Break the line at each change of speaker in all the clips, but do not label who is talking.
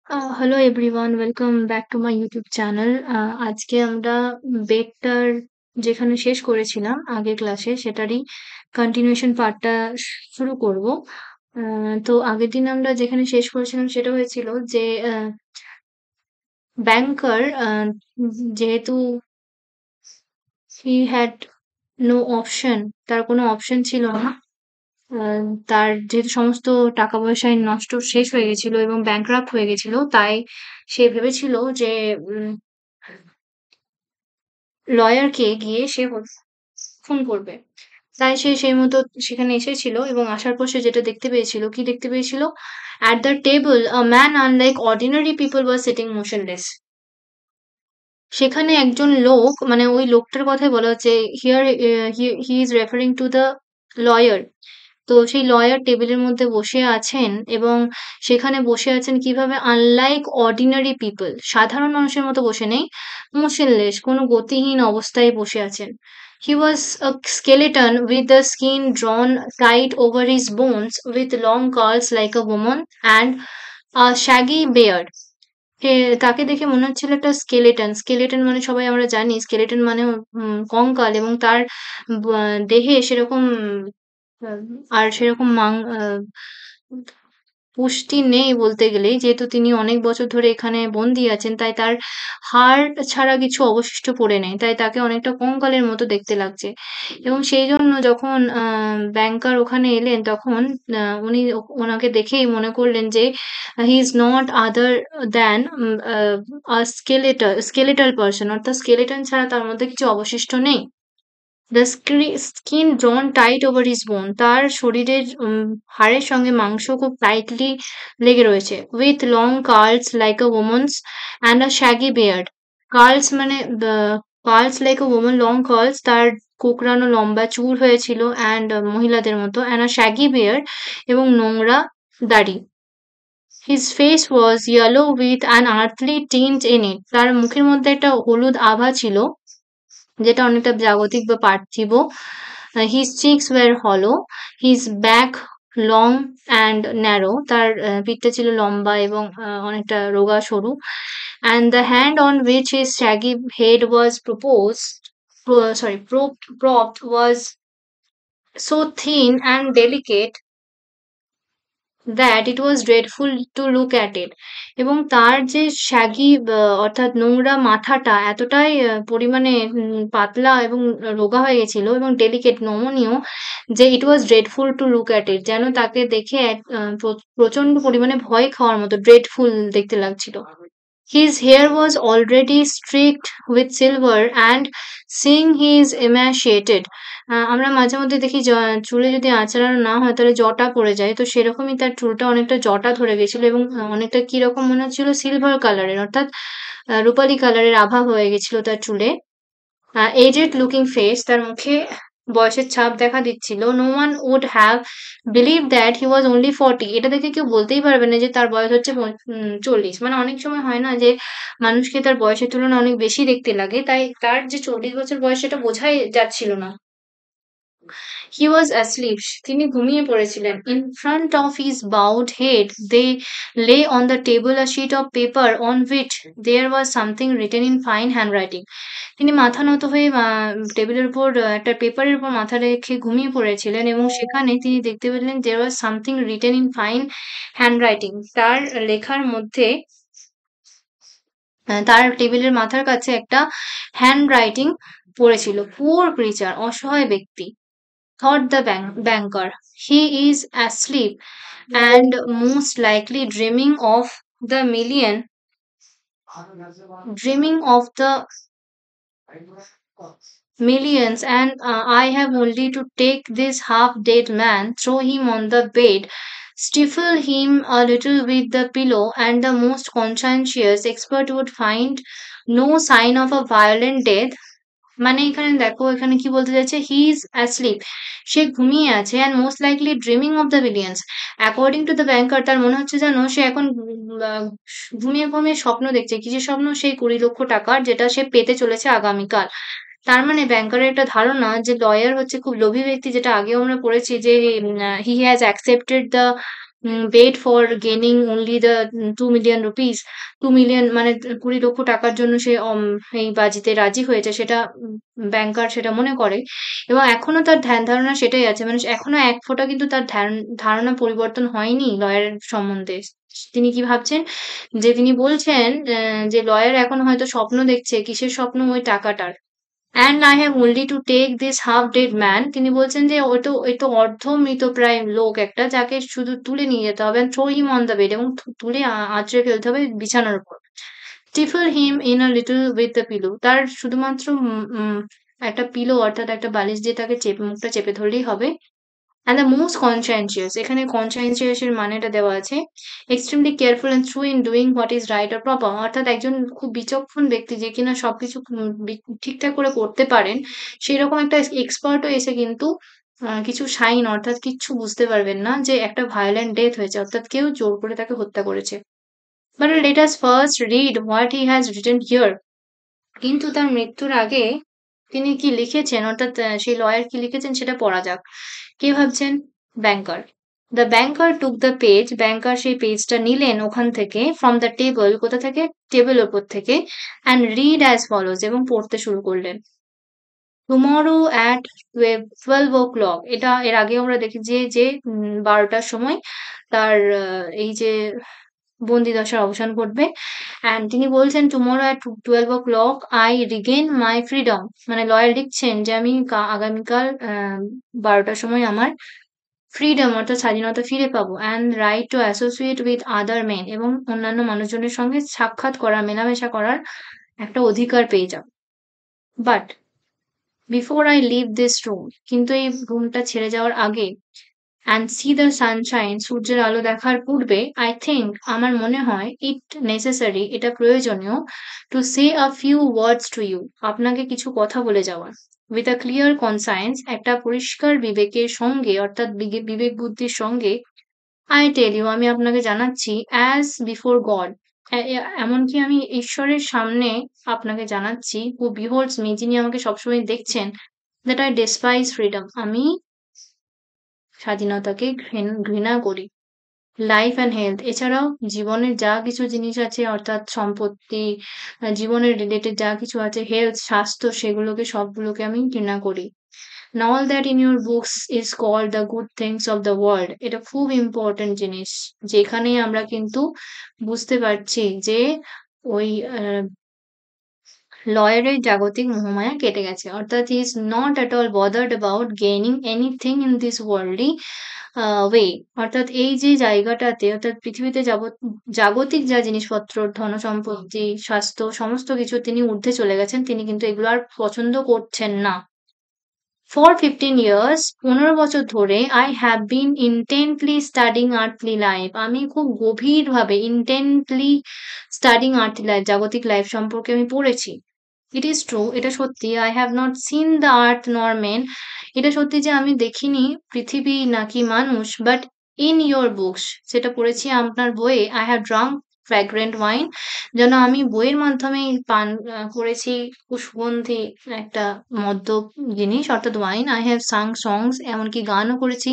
Hello everyone, welcome back to my YouTube channel. আজকে আমরা বেডটার যেখানে শেষ করেছিলাম আগের ক্লাসে সেটারই কন্টিনিউশন পার্টটা শুরু করব। তো আগের দিন আমরা যেখানে শেষ করেছিলাম সেটা হয়েছিল যে ব্যাংকার যেহেতু হি হ্যাড নো অপশন, তার কোনো অপশন ছিল না। আহ, তার যেহেতু সমস্ত টাকা পয়সায় নষ্ট শেষ হয়ে গেছিল এবং ব্যাংক্রাপ্ট হয়ে গেছিল, তাই সে ভেবেছিল যে লয়ারকে গিয়ে সে ফোন করবে। তাই সে সেই মতো সেখানে এসেছিল এবং আসার পর সে যেটা দেখতে পেয়েছিল, কি দেখতে পেয়েছিল? At the table, a man unlike ordinary people was sitting motionless. সেখানে একজন লোক, মানে ওই লোকটার কথাই বলা হচ্ছে here, he is referring to the lawyer. তো সেই লয়ার টেবিলের মধ্যে বসে আছেন এবং সেখানে বসে আছেন কিভাবে? আনলাইক অর্ডিনারি পিপল, সাধারণ মানুষের মতো বসে নেই, মোশনলেস, কোনো গতিহীন অবস্থায় বসে আছেন। He was a skeleton with the skin drawn tight over his bones, with long curls like a woman and a shaggy beard. সে, তাকে দেখে মনে হচ্ছিল একটা স্কেলেটন। স্কেলেটন মানে সবাই আমরা জানি স্কেলেটন মানে কঙ্কাল, এবং তার দেহে সেরকম আহ, আর সেরকম পুষ্টি নেই বলতে গেলেই, যেহেতু তিনি অনেক বছর ধরে এখানে বন্দি আছেন, তাই তার হাড় ছাড়া কিছু অবশিষ্ট পড়ে নেই, তাই তাকে অনেকটা কঙ্কালের মতো দেখতে লাগছে। এবং সেই জন্য যখন ব্যাংকার ওখানে এলেন, তখন উনি ওনাকে দেখেই মনে করলেন যে he is not other than skeletal person, অর্থাৎ স্কেলেটন ছাড়া তার মধ্যে কিছু অবশিষ্ট নেই। The skin drawn tight over his bone, তার শরীরের হাড়ের সঙ্গে মাংস খুব টাইটলি লেগে রয়েছে। With long curls like a woman's and a shaggy beard. Curls মানে curls like a woman, long curls, তার কোঁকড়ানো লম্বা চুল হয়েছিল and মহিলাদের মতো, and a shaggy beard, এবং নোংরা দাড়ি। His face was yellow with an earthly tint in it. তার মুখের মধ্যে একটা হলুদ আভা ছিল, যেটা অনেকটা জাগতিক বা পার্থিব। His cheeks were hollow, his back long and narrow, তার পিঠটা ছিল লম্বা এবং অনেকটা রোগা সরু, and the hand on which his shaggy head was propped was so thin and delicate that it was dreadful to look at it. এবং তার যে শ্যাগি অর্থাৎ নোংরা মাথাটা এতটাই পরিমাণে পাতলা এবং রোগা হয়ে গেছিল এবং ডেলিকেট, নমনীয়, যে it was dreadful to look at it, যেন তাকে দেখে প্রচন্ড পরিমাণে ভয় খাওয়ার মতো ড্রেডফুল দেখতে লাগছিল। His hair was already streaked with silver, and seeing he is emaciated, আমরা মাঝে মধ্যে দেখি চুলে যদি আঁচড়ানো না হয় তাহলে জটা পড়ে যায়। তো সেরকমই তার চুলটা অনেকটা জটা ধরে গেছিল এবং অনেকটা কিরকম মনে হচ্ছিল? সিলভার কালারের, অর্থাৎ রূপালি কালারের আভা হয়ে গেছিল তার চুলে। এজড লুকিং ফেস, তার মুখে বয়সের ছাপ দেখা দিচ্ছিল। No one would have believe that he was only 40। এটা দেখে কেউ বলতেই পারবে না যে তার বয়স হচ্ছে 40। মানে অনেক সময় হয় না যে মানুষকে তার বয়সের তুলনায় অনেক বেশি দেখতে লাগে, তাই তার যে 40 বছর বয়স সেটা বোঝাই যাচ্ছিল না। He was asleep. তিনি ঘুমিয়ে পড়েছিলেন। In front of his bowed head they lay on the table a sheet of paper on which there was something written in fine handwriting. তিনি মাথা নত হয়ে টেবিলের উপর একটা পেপারের উপর মাথা রেখে ঘুমিয়ে পড়েছিলেন এবং সেখানে তিনি দেখতে পেলেন there was something written in fine handwriting. তার লেখার মধ্যে তার টেবিলের মাথার কাছে একটা হ্যান্ডরাইটিং পড়েছিল। Poor creature, অসহায় ব্যক্তি, thought the banker. He is asleep and most likely the million, dreaming of the millions, and I have only to take this half dead man, throw him on the bed, stifle him a little with the pillow, and the most conscientious expert would find no sign of a violent death. মানে এখানে দেখো, এখানে কি বলতে চাইছে? He is asleep, সে ঘুমিয়ে আছে, and most likely dreaming of the billions, according to the banker, তার মনে হচ্ছে যেন সে এখন ঘুমিয়ে ঘুমিয়ে স্বপ্ন দেখছে। কিসের স্বপ্ন? সেই 20 লক্ষ টাকার, যেটা সে পেতে চলেছে আগামীকাল। তার মানে ব্যাংকারের একটা ধারণা যে লয়ার হচ্ছে খুব লোভী ব্যক্তি, যেটা আগেও আমরা পড়েছি যে he has accepted the bed for gaining only the 2 million rupees. 2 million মানে 20 লক্ষ টাকার জন্য সে এই বাজিতে রাজি হয়েছে, সেটা ব্যাংকার সেটা মনে করে। এবং এখনো তার ধ্যান ধারণা সেটাই আছে। মানে এখনো এক ফোঁটা কিন্তু তার ধারণা পরিবর্তন হয়নি লয়ারের সম্বন্ধে। তিনি কি ভাবছেন? যে তিনি বলছেন যে লয়ার এখন হয়তো স্বপ্ন দেখছে। কিসের স্বপ্ন? ওই টাকাটার। And I have only to take this half dead man, তিনি বলছেন যে ওই তো অর্ধ মৃতপ্রায় লোক একটা, যাকে শুধু তুলে নিয়ে যেতে হবে and throw him on the bed, এবং তুলে আঁচড়ে ফেলতে হবে বিছানার উপর। Stifle him in a little with the pillow, তার শুধুমাত্র একটা পিলো অর্থাৎ একটা বালিশ দিয়ে তাকে মুখটা চেপে ধরলেই হবে। অ্যান্ড দ্য মোস্ট কনসায়েন্সিয়াস, এখানে কনসায়েন্সিয়াস এর মানেটা দেওয়া আছে extremely careful and true in doing what is right or proper, অর্থাৎ একজন খুব বিচক্ষণ ব্যক্তি যে কিনা সবকিছু ঠিকঠাক করে করতে পারেন, সেই রকম একটা এক্সপার্টও এসে কিন্তু কিছু সাইন অর্থাৎ কিচ্ছু বুঝতে পারবেন না যে একটা ভায়োলেন্ট ডেথ হয়েছে, অর্থাৎ কেউ জোর করে তাকে হত্যা করেছে। But let us first read what he has written here, কিন্তু তার মৃত্যুর আগে তিনি কি লিখেছেন, অর্থাৎ সেই লয়ার কি লিখেছেন সেটা পড়া যাক। কে ভাবছেন? Banker. The banker took the page, banker সেই পেজটা নিলেন ওখান থেকে, ফ্রম দ্য টেবল, কোথা থেকে? টেবিল ওপর থেকে, অ্যান্ড রিড অ্যাজ ফলোজ, এবং পড়তে শুরু করলেন। টুমরো অ্যাট 12 o'clock, এটা এর আগে আমরা দেখেছি যে 12টার সময় তার এই যে বন্দিদশার অবসান ঘটবে। অ্যান্ড তিনি বলছেন tomorrow at 12 o'clock I Regain my freedom, মানে লয়ার লিখছেন যে আমি আগামীকাল 12টার সময় আমার ফ্রিডম অর্থাৎ স্বাধীনতা ফিরে পাবো, and right to associate with other men, এবং অন্যান্য মানুষজনের সঙ্গে সাক্ষাৎ করার, মেলামেশা করার একটা অধিকার পেয়ে যাবো। But before I leave this room, কিন্তু এই রুমটা ছেড়ে যাওয়ার আগে, অ্যান্ড সি দ্য সানশাইন, সূর্যের আলো দেখার পূর্বে, আই থিঙ্ক, আমার মনে হয়, ইট নেসেসারি, এটা প্রয়োজনীয়, to say a few words to you, আপনাকে কিছু কথা বলে যাওয়ার, উইথ আ ক্লিয়ার কনসায়েন্স, একটা পরিষ্কার বিবেকের সঙ্গে অর্থাৎ বিবেক বুদ্ধির সঙ্গে, আই টেল ইউ, আমি আপনাকে জানাচ্ছি, অ্যাজ বিফোর গড, এমনকি আমি ঈশ্বরের সামনে আপনাকে জানাচ্ছি, হু বিহোল্ডস মি, যিনি আমাকে সবসময় দেখছেন, দ্যাট আই ডেসপাইজ ফ্রিডম, আমি স্বাধীনতাকে ঘৃণা করি। লাইফ অ্যান্ড হেলথ, এছাড়াও জীবনের যা কিছু জিনিস আছে অর্থাৎ সম্পত্তি, জীবনের রিলেটেড যা কিছু আছে, হেলথ স্বাস্থ্য, সেগুলোকে সবগুলোকে আমি ঘৃণা করি। And all that in your books is called the good things of the world, এটা খুব ইম্পর্টেন্ট জিনিস, যেখানে আমরা কিন্তু বুঝতে পারছি যে ওই লয়ারের জাগতিক মোহমায়া কেটে গেছে, অর্থাৎ he is not at all bothered about gaining anything in this worldly way, অর্থাৎ এই যে জায়গাটাতে অর্থাৎ পৃথিবীতে জাগতিক যা জিনিসপত্র, ধনসম্পত্তি, স্বাস্থ্য, সমস্ত কিছু তিনি ঊর্ধ্বে চলে গেছেন, তিনি কিন্তু এগুলো আর পছন্দ করছেন না। ফর 15 ইয়ার্স, 15 বছর ধরে, I have been ইন্টেন্টলি studying earthly life, আমি খুব গভীরভাবে ইন্টেন্টলি স্টাডিং আর্থলি লাইফ, জাগতিক লাইফ সম্পর্কে আমি পড়েছি। ইট ইজ ট্রু, এটা সত্যি, I have not seen the earth নর মেন, এটা সত্যি যে আমি দেখিনি পৃথিবী নাকি মানুষ, বাট ইন ইয়োর বুকস, সেটা পড়েছি আপনার বইয়ে, আই হ্যাভ ড্রাঙ্ক ফ্র্যাগ্রেন্ট ওয়াইন, যেন আমি বইয়ের মাধ্যমে পান করেছি সুগন্ধি একটা মদ্য জিনিস অর্থাৎ ওয়াইন। আই হ্যাভ সাং সংস, এমনকি গানও করেছি।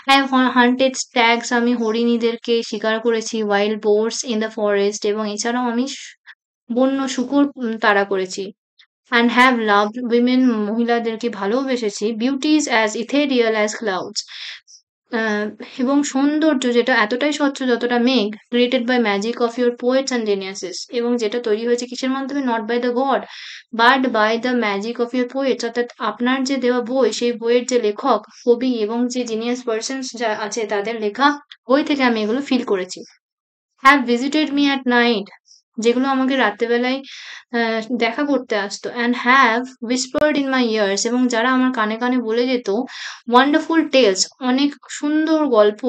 আই হ্যাভ হান্টেড স্ট্যাগস, আমি হরিণীদেরকে শিকার করেছি। Wild boards in the forest, এবং এছাড়াও আমি বন্য শূকর তাড়া করেছি। অ্যান্ড হ্যাভ লাভড উইমেন, মহিলাদেরকে ভালোবেসেছি। Beauties as ethereal as clouds, ah এবং সৌন্দর্য যেটা এতটাই স্বচ্ছ যতটা মেঘ, created by magic of your poets and geniuses, এবং যেটা তৈরি হয়েছে কিসের মাধ্যমে? Not by the god but by the magic of your poets, অর্থাৎ আপনার যে দেওয়া বই, সেই বইয়ের যে লেখক, কবি এবং যে জিনিয়াস পার্সনস যা আছে তাদের লেখা বই থেকে আমি এগুলো ফিল করেছি। Have visited me at night, যেগুলো আমাকে রাত্রেবেলায় দেখা করতে আসতো। And have whispered in my ears, এবং যারা আমার কানে কানে বলে যেত ওয়ান্ডারফুল টেলস, অনেক সুন্দর গল্প,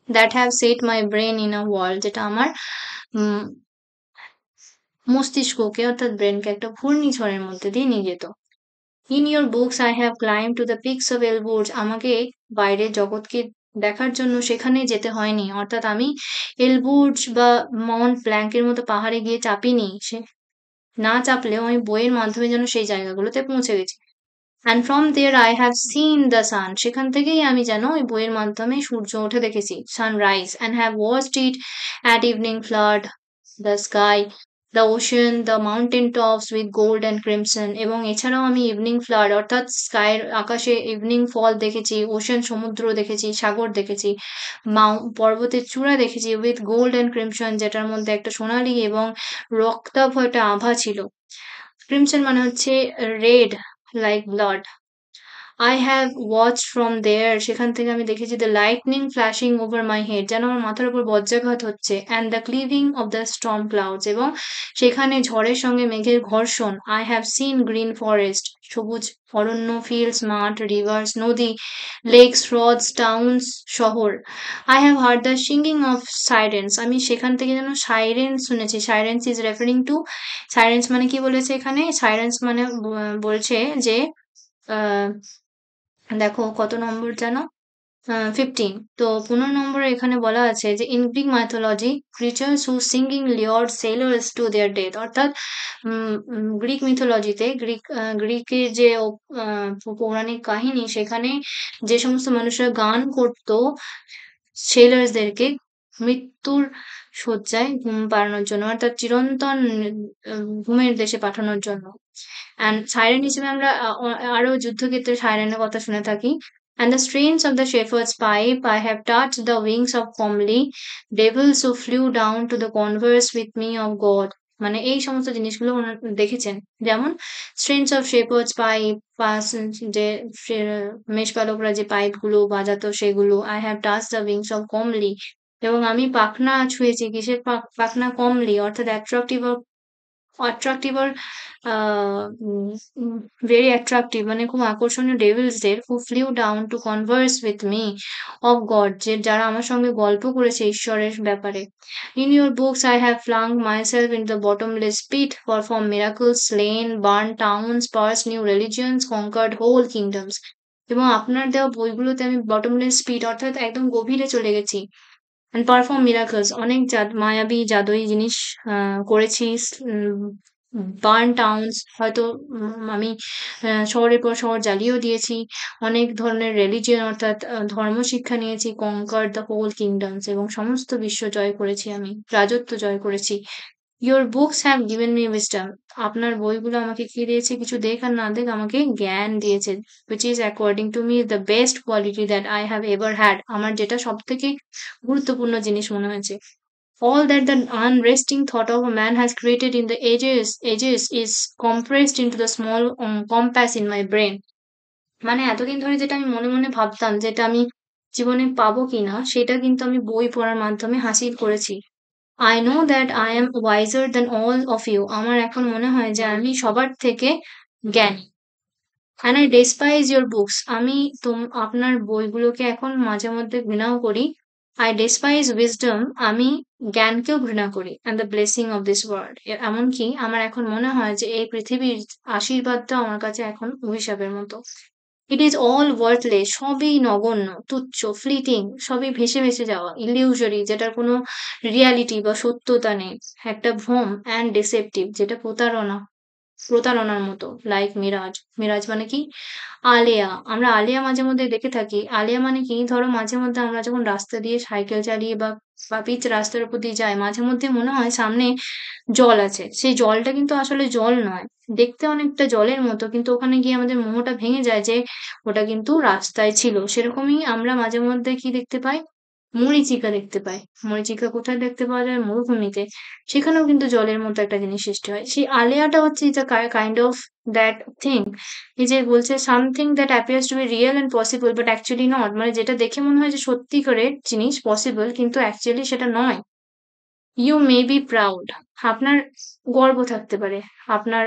that have said my brain in a world, যেটা আমার উম, মস্তিষ্ককে অর্থাৎ ব্রেনকে একটা ঘূর্ণিঝড়ের মধ্যে দিয়ে নিয়ে যেত। In your books I have climb to the peaks of Elburz, আমাকে বাইরের জগৎকে দেখার জন্য সেখানে যেতে হয়নি, অর্থাৎ আমি এলবুর্জ বা মাউন্ট ব্ল্যাঙ্কের মতো পাহাড়ে গিয়ে চাপিনি, সে না চাপলেও আমি বইয়ের মাধ্যমে যেন সেই জায়গাগুলোতে পৌঁছে গেছি। and from there I have seen the sun. সেখান থেকেই আমি যেন ওই বইয়ের মাধ্যমে সূর্য ওঠে দেখেছি, sunrise, and have watched it at evening flood the sky, the ocean, the mountain tops with gold and crimson. এবং এছাড়াও আমি ইভিনিং ফ্লাড অর্থাৎ স্কাইয়ের আকাশে ইভিনিং ফল দেখেছি, ওশেন সমুদ্র দেখেছি, সাগর দেখেছি, পর্বতের চূড়া দেখেছি উইথ গোল্ড অ্যান্ড ক্রিমসন, যেটার মধ্যে একটা সোনালী এবং রক্তাভ একটা আভা ছিল। ক্রিমসন মানে হচ্ছে red like blood. I have watched from there, সেখান থেকে আমি দেখেছি the lightning flashing over my head, যেন আমার মাথার উপর বজ্রাঘাত হচ্ছে, and the cleaving of the storm clouds, এবং সেখানে ঝড়ের সঙ্গে মেঘের ঘর্ষণ। I have seen green forest, সবুজ অরণ্য, fields, মাঠ, rivers, নদী, lakes, h্রদ, towns, শহর। I have heard the singing of sirens, আমি সেখান থেকে যেন সাইরেন্স শুনেছি। Sirens is referring two, sirens মানে কি বলেছে এখানে? সাইরেন্স মানে বলছে যে আহ দেখো কত নম্বর জানো? 15। তো 15 নম্বরে এখানে বলা আছে যে in Greek mythology creatures who singing lured sailors to their death, অর্থাৎ গ্রিক মিথোলজিতে গ্রিকের যে পৌরাণিক কাহিনী, সেখানে যে সমস্ত মানুষরা গান করত সেলার্সদেরকে মৃত্যুর শয্যায় ঘুম পাড়ানোর জন্য, অর্থাৎ চিরন্তন ঘুমের দেশে পাঠানোর জন্য। অ্যান্ড সাইরেন হিসেবে আমরা আরো যুদ্ধক্ষেত্রে সাইরেনের কথা শুনে থাকি। And the strains of the shepherd's pipe, I have touched the wings of comely devils who flew down to the converse with me of God, মানে এই সমস্ত জিনিসগুলো দেখেছেন। যেমন স্ট্রেনস অফ শেপার্ডস পাইপ, যে মেষপালকরা যে পাইপ গুলো বাজাতো সেগুলো। I have touch the wings of comely, এবং আমি পাখনা ছুঁয়েছি। কিসের পাখনা? কমলি, অর্থাৎ অ্যাট্রাকটিভ অ্যাট্রাকটিভ আর ভেরি অ্যাট্রাকটিভ মানে খুব আকর্ষণীয় ডেভিলসদের, who flew down to converse with me of God, যে যারা আমার সঙ্গে গল্প করেছে ঈশ্বরের ব্যাপারে। In your books I have flung myself in the bottomless pit, perform miracles, slain, burn towns, parse new religions, conquered whole kingdoms, এবং আপনার দেওয়া বইগুলোতে আমি বটমলেস পিট অর্থাৎ একদম গভীরে চলে গেছি, অ্যান্ড পারফর্ম মিরাকলস অনেক মায়াবী জাদুই জিনিস করেছি, বার্ন টাউনস হয়তো আমি শহরের পর শহর জ্বালিয়েও দিয়েছি, অনেক ধরনের রিলিজিয়ন অর্থাৎ ধর্ম শিক্ষা নিয়েছি, কনকার্ড দ্য হোল কিংডমস, এবং সমস্ত বিশ্ব জয় করেছি, আমি রাজত্ব জয় করেছি। Your books have given me wisdom, আপনার বইগুলো আমাকে কি দিয়েছে? কিছু দেখ আর না দেখ আমাকে জ্ঞান দিয়েছে, which is according to me the best quality that I have ever had, আমার যেটা সব থেকে গুরুত্বপূর্ণ জিনিস মনে হয়েছে। All that the unresting thought of a man has created in the ages is compressed into the small compass in my brain, মানে এতদিন ধরে যেটা আমি মনে মনে ভাবতাম যেটা আমি জীবনে পাবো কিনা, সেটা কিন্তু আমি বই পড়ার মাধ্যমে হাসিল করেছি। I know that I am wiser than all of you, আমার এখন মনে হয় যে আমি সবার থেকে জ্ঞানী। And I despise your books, আমি আপনার বইগুলোকে এখন মাঝে মধ্যে ঘৃণাও করি। I despise wisdom, আমি জ্ঞানকেও ঘৃণা করি। And the blessing of this world, এমনকি আমার এখন মনে হয় যে এই পৃথিবীর আশীর্বাদটা আমার কাছে এখন অভিশাপের মতো। It is all worthless, সবই নগণ্য, তুচ্ছ, ফ্লিটিং, সবই ভেসে ভেসে যাওয়া, ইলিউশরি, যেটার কোনো রিয়ালিটি বা সত্যতা নেই, একটা ভ্রম, অ্যান্ড ডিসেপটিভ, যেটা প্রতারণার মতো, লাইক মিরাজ। মিরাজ মানে কি? আলেয়া, আমরা আলেয়া মাঝে মধ্যে দেখে থাকি। আলেয়া মানে কি? ধরো মাঝে মধ্যে আমরা যখন রাস্তা দিয়ে সাইকেল চালিয়ে বা পিচ রাস্তার উপর দিয়ে যাই, মাঝে মধ্যে মনে হয় সামনে জল আছে, সেই জলটা কিন্তু আসলে জল নয়, দেখতে অনেকটা জলের মতো, কিন্তু ওখানে গিয়ে আমাদের মোহটা ভেঙে যায় যে ওটা কিন্তু রাস্তায় ছিল। সেরকমই আমরা মাঝে মধ্যে কি দেখতে পাই? মরীচিকা দেখতে পাই। মরীচিকা কোথায় দেখতে পাওয়া যায়? মরুভূমিতে। সেখানেও কিন্তু জলের মতো একটা জিনিস সৃষ্টি হয়। সেই আলেয়াটা হচ্ছে কাইন্ড অফ দ্যাট থিং। এই যে বলছে something that appears to be real and possible but actually not, মানে যেটা দেখে মনে হয় যে সত্যিকারের জিনিস পসিবল, কিন্তু অ্যাকচুয়ালি সেটা নয়। ইউ মে বি প্রাউড, আপনার গর্ব থাকতে পারে, আপনার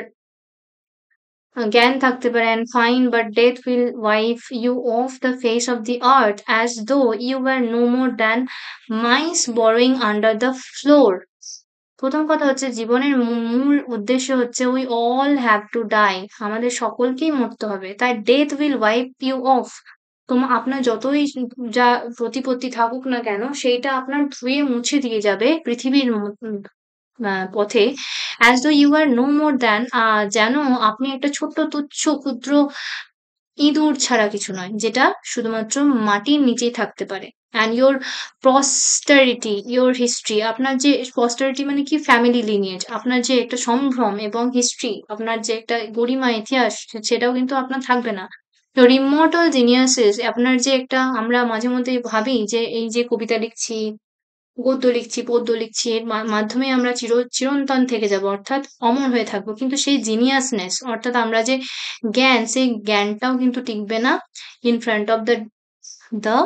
জ্ঞান থাকতে পারে, and fine, but death will wipe you off the face of the earth as though you were no more than mice burrowing under the floor. প্রথম কথা হচ্ছে জীবনের মূল উদ্দেশ্য হচ্ছে we all have to die, আমাদের সকলকেই মরতে হবে, তাই death will wipe you off, আপনার যতই যা প্রতিপত্তি থাকুক না কেন সেইটা আপনার ধুয়ে মুছে দিয়ে যাবে পৃথিবীর পথে, as though you are no more than, যেন আপনি একটা ছোট্ট তুচ্ছ ক্ষুদ্র ইঁদুর ছাড়া কিছু নয়, যেটা শুধুমাত্র মাটির নিচেই থাকতে পারে। And your posterity, your history, আপনার যে posterity মানে কি, ফ্যামিলি lineage, আপনার যে একটা সম্ভ্রম এবং হিস্ট্রি, আপনার যে একটা গরিমা, ইতিহাস, সেটাও কিন্তু আপনার থাকবে না। Your immortal geniuses, আপনার যে একটা, আমরা মাঝে মধ্যে ভাবি যে এই যে কবিতা লিখছি, গদ্য লিখছি, পদ্য লিখছি, এর মাধ্যমে আমরা চিরন্তন থেকে যাব, অর্থাৎ অমর হয়ে থাকবো। কিন্তু সেই জিনিয়াসনেস, অর্থাৎ আমরা যে জ্ঞান, সেই জ্ঞানটাও কিন্তু টিকবে না in front of the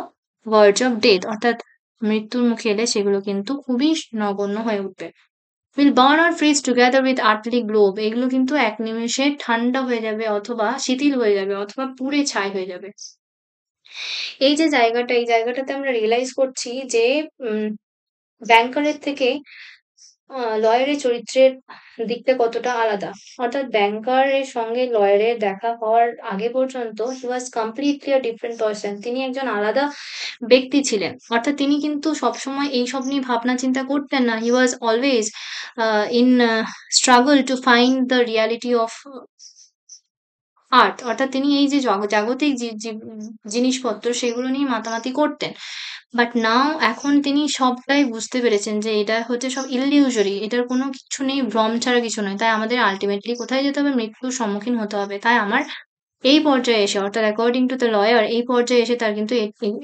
verge of death, অর্থাৎ মৃত্যুর মুখে এলে সেগুলো কিন্তু খুবই নগণ্য হয়ে উঠবে। Will burn or fridge together with earthly globe, এগুলো কিন্তু এক নিমেষে ঠান্ডা হয়ে যাবে, অথবা শিথিল হয়ে যাবে, অথবা পুড়ে ছাই হয়ে যাবে। এই যে জায়গাটা, এই জায়গাটাতে আমরা রিয়েলাইজ করছি যে ব্যাংকারের থেকে লয়ারের চরিত্রের দিকটা কতটা আলাদা। অর্থাৎ ব্যাংকারের সঙ্গে লয়ারের দেখা হওয়ার আগে পর্যন্ত he was completely a different person. তিনি একজন আলাদা ব্যক্তি ছিলেন। অর্থাৎ তিনি কিন্তু সবসময় এইসব নিয়ে ভাবনা চিন্তা করতেন না। He was always in struggle to find the reality of art, অর্থাৎ তিনি এই যে জাগতিক জিনিসপত্র, সেগুলো নিয়ে মাতামাতি করতেন। বাট নাও, এখন তিনি সবটাই বুঝতে পেরেছেন যে এটা হচ্ছে সব ইলিউশরি, এটার কোনো কিছু নেই, ভ্রম ছাড়া কিছু নয়। তাই আমাদের আল্টিমেটলি কোথায় যেতে হবে? মৃত্যুর সম্মুখীন হতে হবে। তাই আমার এই পর্যায়ে এসে, অর্থাৎ অ্যাকর্ডিং টু দ্য লয়ার, এই পর্যায়ে এসে তার কিন্তু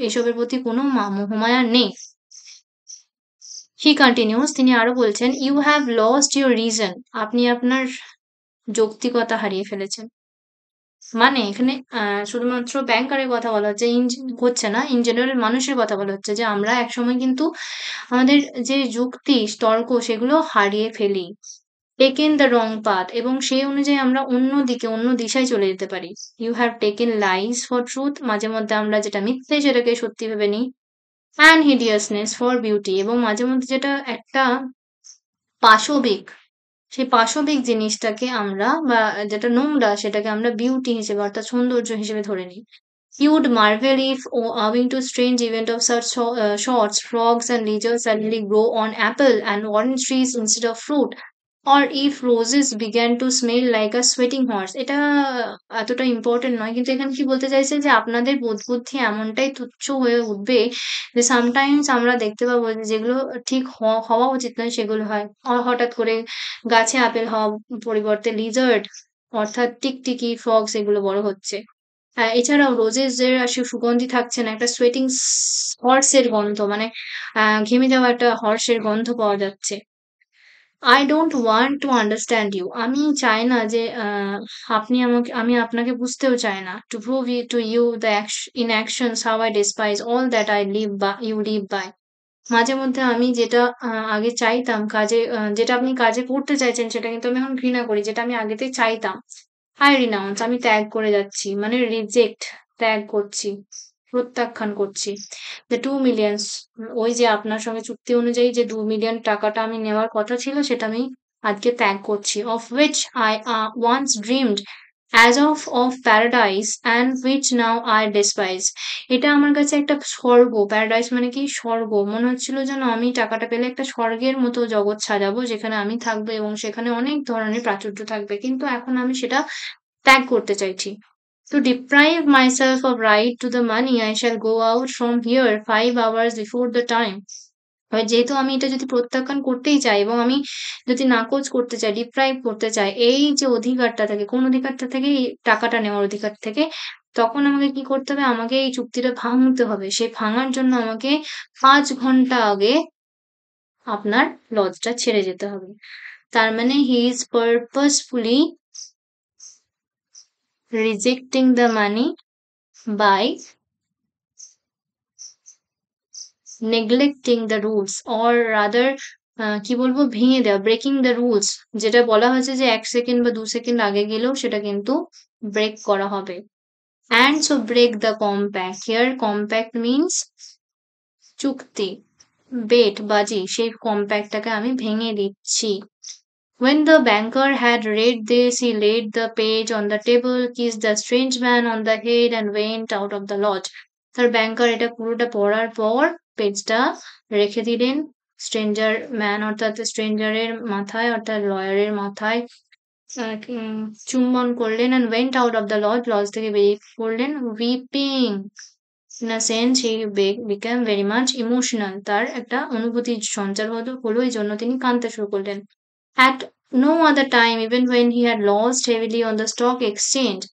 এসবের প্রতি কোনো মোহমায়া নেই। হি কন্টিনিউস, তিনি আরো বলছেন, you have lost your reason, আপনি আপনার যৌক্তিকতা হারিয়ে ফেলেছেন। মানে এখানে শুধুমাত্র ব্যাংকারের কথা বলা হচ্ছে, হচ্ছে না, ইন জেনারেল মানুষের কথা বলা হচ্ছে, যে আমরা একসময় কিন্তু আমাদের যে যুক্তি, তর্ক, সেগুলো হারিয়ে ফেলি। টেকেন দ্য রং পাথ, এবং সেই অনুযায়ী আমরা অন্য দিকে, অন্য দিশায় চলে যেতে পারি। You have taken lies for truth, মাঝে মধ্যে আমরা যেটা মিথ্যে সেটাকে সত্যি ভেবে নিই। অ্যান্ড হিডিয়াসনেস ফর বিউটি, এবং মাঝে মধ্যে যেটা একটা পাশবিক, সেই পাশবিক জিনিসটাকে আমরা, বা যেটা নোংরা, সেটাকে আমরা বিউটি হিসেবে, অর্থাৎ সৌন্দর্য হিসেবে ধরে নিই। You would marvel if, owing to strange event of such sorts, frogs and lizards suddenly grow on apple and orange trees instead of fruit, or if roses began to smell like a sweating horse. এটা এতটা important নয়, কিন্তু এখানে কি বলতে চাইছে, যে আপনাদের বোধবুদ্ধি এমনটাই তুচ্ছ হয়ে উঠবে যে সামটাইমস আমরা দেখতে পাবো যে যেগুলো ঠিক হওয়া উচিত নয় সেগুলো হয়। হঠাৎ করে গাছে আপেল হওয়া পরিবর্তে লিজার্ড, অর্থাৎ টিকটিকি, ফ্রগস, এগুলো বড় হচ্ছে। এছাড়াও রোজেস এর সুগন্ধি থাকছে না, একটা সোয়েটিং হর্স এর গন্ধ, মানে ঘেমে যাওয়া একটা হর্সের গন্ধ পাওয়া যাচ্ছে। I don't want to understand you, আমি চাই না যে আপনি আমাকে, আমি আপনাকে বুঝতেও চাই না। To prove to you the in actions how I despise all that I live by, you live by. মাঝে মধ্যে আমি যেটা আগে চাইতাম কাজে, যেটা আপনি কাজে করতে চাইছেন, সেটা কিন্তু আমি এখন ঘৃণা করি। যেটা আমি আগেতে চাইতাম, I renounce, আমি ত্যাগ করে যাচ্ছি, মানে রিজেক্ট, ত্যাগ করছি, প্রত্যাখ্যান করছি। The 2 millions, ওই যে আপনার সঙ্গে চুক্তি অনুযায়ী যে 2 মিলিয়ন টাকাটা আমি নেওয়ার কথা ছিল, সেটা আমি আজকে ত্যাগ করছি। Of which I once dreamed as of paradise and which now I despise. এটা আমার কাছে একটা স্বর্গ, প্যারাডাইস মানে কি, স্বর্গ। মনে হচ্ছিল যেন আমি টাকাটা পেলে একটা স্বর্গের মতো জগৎ সাজাবো, যেখানে আমি থাকবো এবং সেখানে অনেক ধরনের প্রাচুর্য থাকবে। কিন্তু এখন আমি সেটা ত্যাগ করতে চাইছি। To deprive myself of right to the money, I shall go out from here 5 hours before the time. এবার যেহেতু আমি এটা যদি প্রত্যাখ্যান করতেই চাই, এবং আমি যদি নাকচ করতে চাই, ডিপ্রাইভ করতে চাই এই যে অধিকারটা থেকে, কোন অধিকারটা থেকে? এই টাকাটা নেওয়ার অধিকার থেকে। তখন আমাকে কি করতে হবে? আমাকে এই চুক্তিটা ভাঙতে হবে। সেই ভাঙার জন্য আমাকে ৫ ঘন্টা আগে আপনার লজটা ছেড়ে যেতে হবে। তার মানে he is purposefully rejecting the money by neglecting the rules, or rather কি বলবো, ভেঙে দেওয়া, ব্রেকিং দ্য রুলস। যেটা বলা হয়েছে যে ১ সেকেন্ড বা ২ সেকেন্ড আগে গেলেও সেটা কিন্তু ব্রেক করা হবে। And so break the compact. Here compact means চুক্তি, বেট, বাজি, সেই কম্প্যাক্টটাকে আমি ভেঙে দিচ্ছি। When the banker had read this, he laid the page on the table, kissed the strange man on the head and went out of the lodge. তার ব্যাংকার এটা পুরোটা পড়ার পর পেজটা রেখে দিলেন স্ট্রেঞ্জার ম্যান, অর্থাৎ স্ট্রেঞ্জারের মাথায়, অর্থাৎ লয়ারের মাথায়, চুম্বন করলেন and went out of the lodge, lodge থেকে বেরিয়ে পড়লেন weeping. In a sense he became very much emotional. তার একটা অনুভূতির সঞ্চার হলো এই জন্য তিনি কাঁদতে শুরু করলেন। At no other time, even when he had lost heavily on the stock exchange,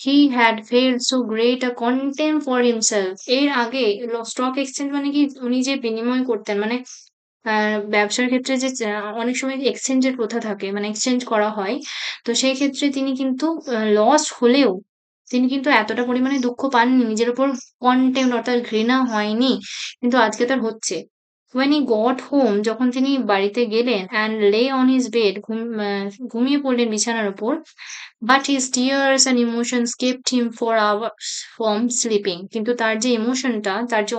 he had felt so great a contempt for himself. এর আগে স্টক এক্সচেঞ্জ মানে কি উনি যে বিনিময় করতেন মানে ব্যবসার ক্ষেত্রে যে অনেক সময় এক্সচেঞ্জ এর প্রথা থাকে মানে এক্সচেঞ্জ করা হয়। তো সেই ক্ষেত্রে তিনি কিন্তু লস হলেও তিনি কিন্তু এতটা পরিমাণে দুঃখ পাননি। নিজের উপর কনটেম্প্ট অর্থাৎ ঘৃণা হয়নি। কিন্তু আজকে তার হচ্ছে। When he got home, যখন তিনি বাড়িতে গেলেন and lay on his bed, ঘুমিয়ে পড়লেন বিছানার উপর, but his tears and emotions kept him for hours from sleeping. কিন্তু তার যে ইমোশনটা, তার যে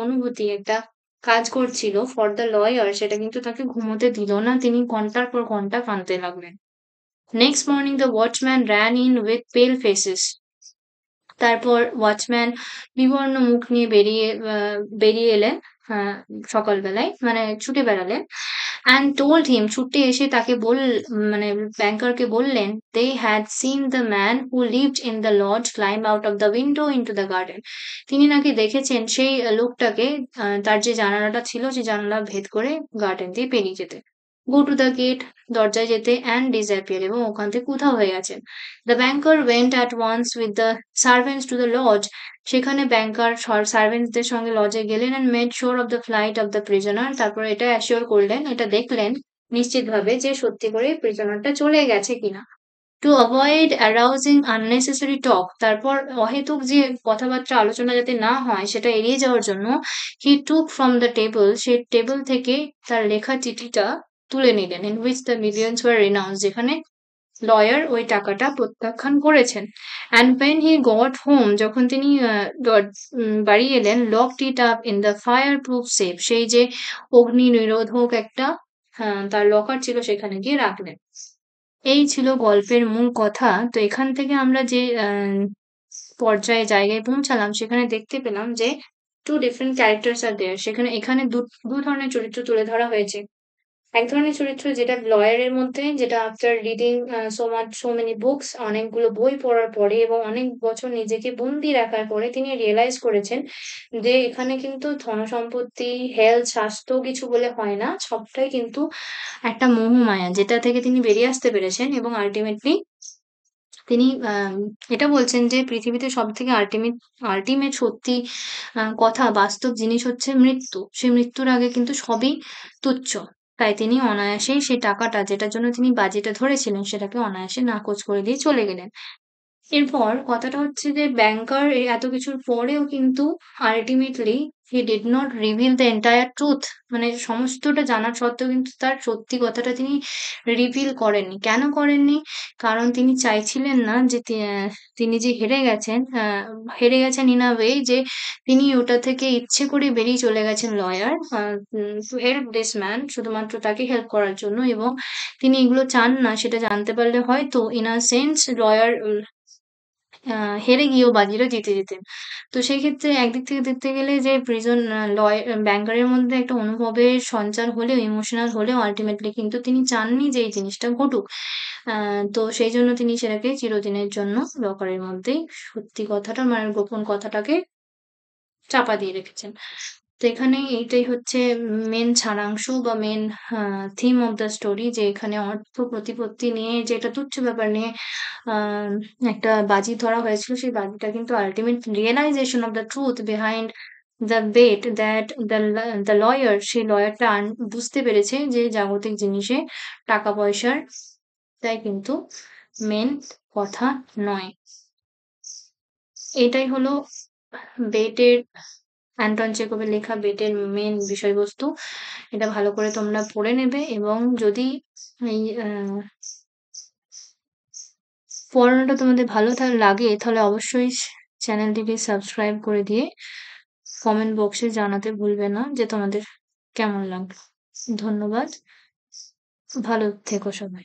অনুভূতি একটা কাজ করছিল for the lawyer, সেটা কিন্তু তাকে ঘুমোতে দিল না। তিনি ঘন্টার পর ঘন্টা কাঁদতে লাগলেন। Next morning, the watchman ran in with pale faces. তারপর ওয়াচম্যান বিবর্ণ মুখ নিয়ে বেরিয়ে এলেন আহ, সকালবেলায় মানে ছুটে বেড়ালেন and told him, ছুটে এসে তাকে মানে ব্যাংকারকে বললেন they had seen the man who lived in the lodge climb out of the window into the garden. তিনি নাকি দেখেছেন সেই লোকটাকে তার যে জানালাটা ছিল সেই জানালা ভেদ করে গার্ডেন দিয়ে পেরিয়ে যেতে। গো টু দ্য গেট, দরজায় যেতে অ্যান্ড ডিসঅ্যাপিয়ার, এবং ওখান থেকে কোথাও হয়ে গেছেন। The banker went at once with the servants to the lodge, সেখানে ব্যাংকার সার্ভেন্টসদের সঙ্গে লজে গেলেন and made sure of the flight of the prisoner, তারপর এটা অ্যাসিওর করলেন, এটা দেখলেন নিশ্চিতভাবে যে সত্যি করে প্রিজনারটা চলে গেছে কিনা। টু অ্যাভয়েড অ্যারাউজিং আননেসেসারি টক, তারপর অহেতুক যে কথাবার্তা আলোচনা যাতে না হয় সেটা এড়িয়ে যাওয়ার জন্য হি টুক ফ্রম দ্য টেবল, সেই টেবিল থেকে তার লেখা চিঠিটা তুলে নিলেন in which the millions were renounced, যেখানে লয়ার ওই টাকাটা প্রত্যাখ্যান করেছেন। and when he got home, যখন তিনি বাড়ি এলেন, locked it up in the fireproof safe, সেই যে অগ্নি নিরোধক একটা তার লকার ছিল সেখানে গিয়ে রাখলেন। এই ছিল গল্পের মূল কথা। তো এখান থেকে আমরা যে জায়গায় পৌঁছালাম সেখানে দেখতে পেলাম যে টু ডিফারেন্ট ক্যারেক্টার্স আর দেয়ার, সেখানে এখানে দু ধরনের চরিত্র তুলে ধরা হয়েছে। এক ধরনের চরিত্র যেটা লয়ারের মধ্যে, যেটা after reading so many books, অনেকগুলো বই পড়ার পরে এবং অনেক বছর নিজেকে বন্দি রাখার পরে তিনি রিয়েলাইজ করেছেন যে এখানে কিন্তু ধনসম্পত্তি, হেলথ, স্বাস্থ্য কিছু বলে হয় না, সবটাই কিন্তু একটা মোহমায়া, যেটা থেকে তিনি বেরিয়ে আসতে পেরেছেন এবং আল্টিমেটলি তিনি এটা বলছেন যে পৃথিবীতে সবথেকে আল্টিমেট সত্যি কথা, বাস্তব জিনিস হচ্ছে মৃত্যু। সেই মৃত্যুর আগে কিন্তু সবই তুচ্ছ। তাই তিনি অনায়াসেই সেই টাকাটা যেটার জন্য তিনি বাজিটা ধরেছিলেন সেটাকে অনায়াসে নাকচ করে দিয়ে চলে গেলেন। এরপর কথাটা হচ্ছে যে ব্যাংকার এত কিছুর পরেও কিন্তু ultimately he did not reveal the entire truth, মানে সমস্তটা জানার সত্ত্বেও কিন্তু তার সত্যি কথাটা তিনি রিভিল করেননি। কেন করেননি? কারণ তিনি চাইছিলেন না যে তিনি যে হেরে গেছেন ইন আ ওয়ে, যে তিনি ওটা থেকে ইচ্ছে করে বেরিয়ে চলে গেছেন lawyer to help this man, শুধুমাত্র তাকে হেল্প করার জন্য, এবং তিনি এগুলো চান না সেটা জানতে পারলে হয়তো ইন আ সেন্স লয়ার হেরে গিয়েও বাজিটা জিতে যেতেন। তো সেই ক্ষেত্রে একদিক থেকে দেখতে গেলে যে প্রিজন ব্যাংকারের মধ্যে একটা অনুভবের সঞ্চার হলেও, ইমোশনাল হলেও আল্টিমেটলি কিন্তু তিনি চাননি যে এই জিনিসটা ঘটুক। তো সেইজন্য তিনি সেটাকে চিরদিনের জন্য লকারের মধ্যেই সত্যি কথাটা মানে গোপন কথাটাকে চাপা দিয়ে রেখেছেন। তো এখানে এইটাই হচ্ছে মেন সারাংশ বা main theme of the story, যে এখানে অর্থ প্রতিপত্তি নিয়ে যে একটা তুচ্ছ ব্যাপার নিয়ে আহ, একটা বাজি ধরা হয়েছিল, সেই বাজিটা কিন্তু ultimate realization of the truth behind the bet that the lawyer, সেই লয়ারটা বুঝতে পেরেছে যে জাগতিক জিনিসে টাকা পয়সার তাই কিন্তু মেন কথা নয়। এটাই হলো বেটের, অ্যান্টন চেকবের লেখা বেটের মেন বিষয়বস্তু। এটা ভালো করে তোমরা পড়ে নেবে, এবং যদি এই পড়ানোটা তোমাদের ভালো লাগে তাহলে অবশ্যই চ্যানেলটিকে সাবস্ক্রাইব করে দিয়ে কমেন্ট বক্সে জানাতে ভুলবে না যে তোমাদের কেমন লাগলো। ধন্যবাদ, ভালো থেকো সবাই।